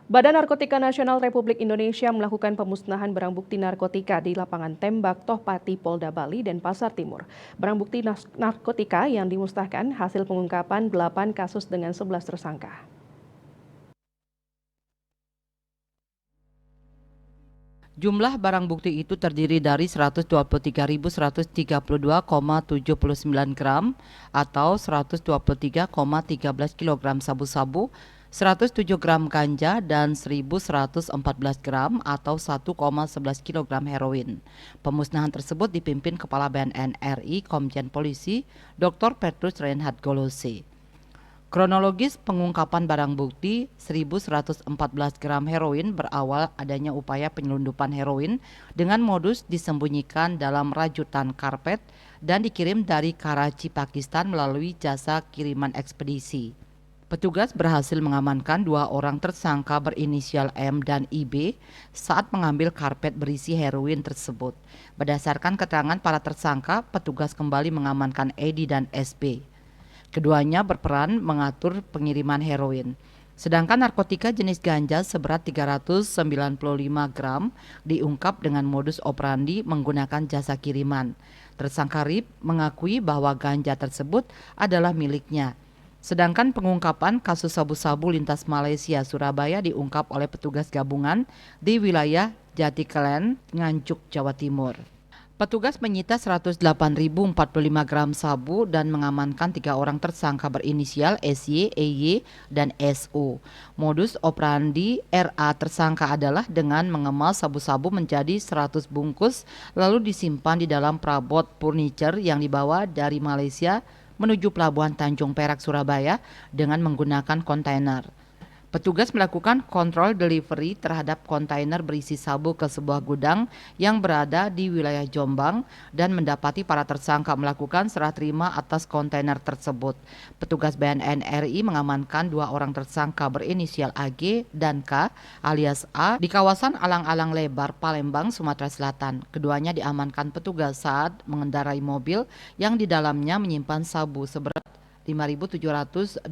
Badan Narkotika Nasional Republik Indonesia melakukan pemusnahan barang bukti narkotika di lapangan tembak Tohpati, Polda Bali dan Pasar Timur. Barang bukti narkotika yang dimusnahkan hasil pengungkapan 8 kasus dengan 11 tersangka. Jumlah barang bukti itu terdiri dari 123.132,79 gram atau 123,13 kg sabu-sabu, 107 gram ganja, dan 1.114 gram atau 1,11 kg heroin. Pemusnahan tersebut dipimpin Kepala BNN RI Komjen Polisi Dr. Petrus Reinhard Golose. Kronologis pengungkapan barang bukti 1.114 gram heroin berawal adanya upaya penyelundupan heroin dengan modus disembunyikan dalam rajutan karpet dan dikirim dari Karachi, Pakistan melalui jasa kiriman ekspedisi. Petugas berhasil mengamankan 2 orang tersangka berinisial M dan IB saat mengambil karpet berisi heroin tersebut. Berdasarkan keterangan para tersangka, petugas kembali mengamankan Edi dan SB. Keduanya berperan mengatur pengiriman heroin. Sedangkan narkotika jenis ganja seberat 395 gram diungkap dengan modus operandi menggunakan jasa kiriman. Tersangka RIP mengakui bahwa ganja tersebut adalah miliknya. Sedangkan pengungkapan kasus sabu-sabu lintas Malaysia Surabaya diungkap oleh petugas gabungan di wilayah Jatikelen, Nganjuk, Jawa Timur. Petugas menyita 108.045 gram sabu dan mengamankan 3 orang tersangka berinisial SY, EY, dan SO. Modus operandi RA tersangka adalah dengan mengemas sabu-sabu menjadi 100 bungkus lalu disimpan di dalam perabot furniture yang dibawa dari Malaysia menuju Pelabuhan Tanjung Perak, Surabaya dengan menggunakan kontainer. Petugas melakukan kontrol delivery terhadap kontainer berisi sabu ke sebuah gudang yang berada di wilayah Jombang dan mendapati para tersangka melakukan serah terima atas kontainer tersebut. Petugas BNN RI mengamankan 2 orang tersangka berinisial AG dan K alias A di kawasan Alang-Alang Lebar, Palembang, Sumatera Selatan. Keduanya diamankan petugas saat mengendarai mobil yang di dalamnya menyimpan sabu seberat 5.726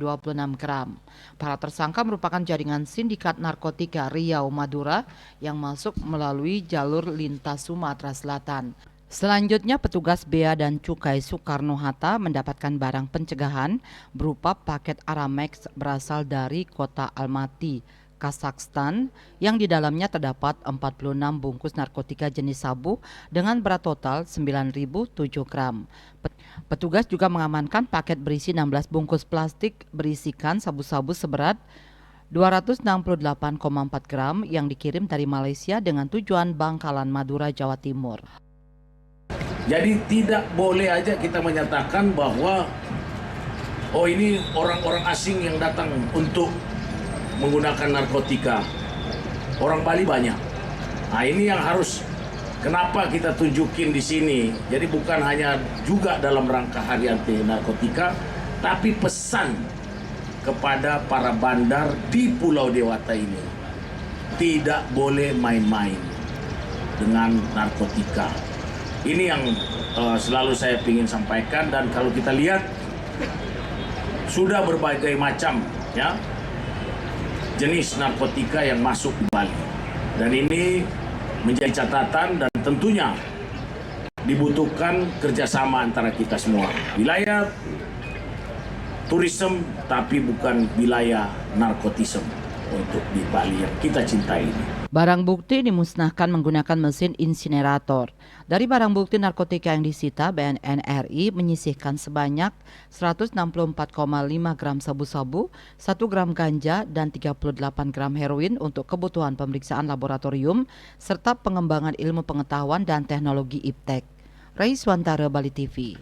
gram. Para tersangka merupakan jaringan sindikat narkotika Riau Madura yang masuk melalui jalur lintas Sumatera Selatan. Selanjutnya petugas Bea dan Cukai Soekarno-Hatta mendapatkan barang pencegahan berupa paket Aramex berasal dari kota Almaty, Kazakhstan, yang di dalamnya terdapat 46 bungkus narkotika jenis sabu dengan berat total 9.007 gram. Petugas juga mengamankan paket berisi 16 bungkus plastik berisikan sabu-sabu seberat 268,4 gram yang dikirim dari Malaysia dengan tujuan Bangkalan, Madura, Jawa Timur. Jadi tidak boleh aja kita menyatakan bahwa ini orang-orang asing yang datang untuk menggunakan narkotika. Orang Bali banyak. Nah, ini yang harus kenapa kita tunjukin di sini. Jadi bukan hanya juga dalam rangka Hari Anti Narkotika, tapi pesan kepada para bandar di Pulau Dewata ini. Tidak boleh main-main dengan narkotika. Ini yang selalu saya ingin sampaikan, dan kalau kita lihat sudah berbagai macam ya jenis narkotika yang masuk di Bali, dan ini menjadi catatan dan tentunya dibutuhkan kerjasama antara kita semua. Wilayah tourism tapi bukan wilayah narkotisme untuk di Bali yang kita cintai ini. Barang bukti dimusnahkan menggunakan mesin insinerator. Dari barang bukti narkotika yang disita, BNN RI menyisihkan sebanyak 164,5 gram sabu-sabu, 1 gram ganja, dan 38 gram heroin untuk kebutuhan pemeriksaan laboratorium serta pengembangan ilmu pengetahuan dan teknologi iptek. Raiswantara, Bali TV.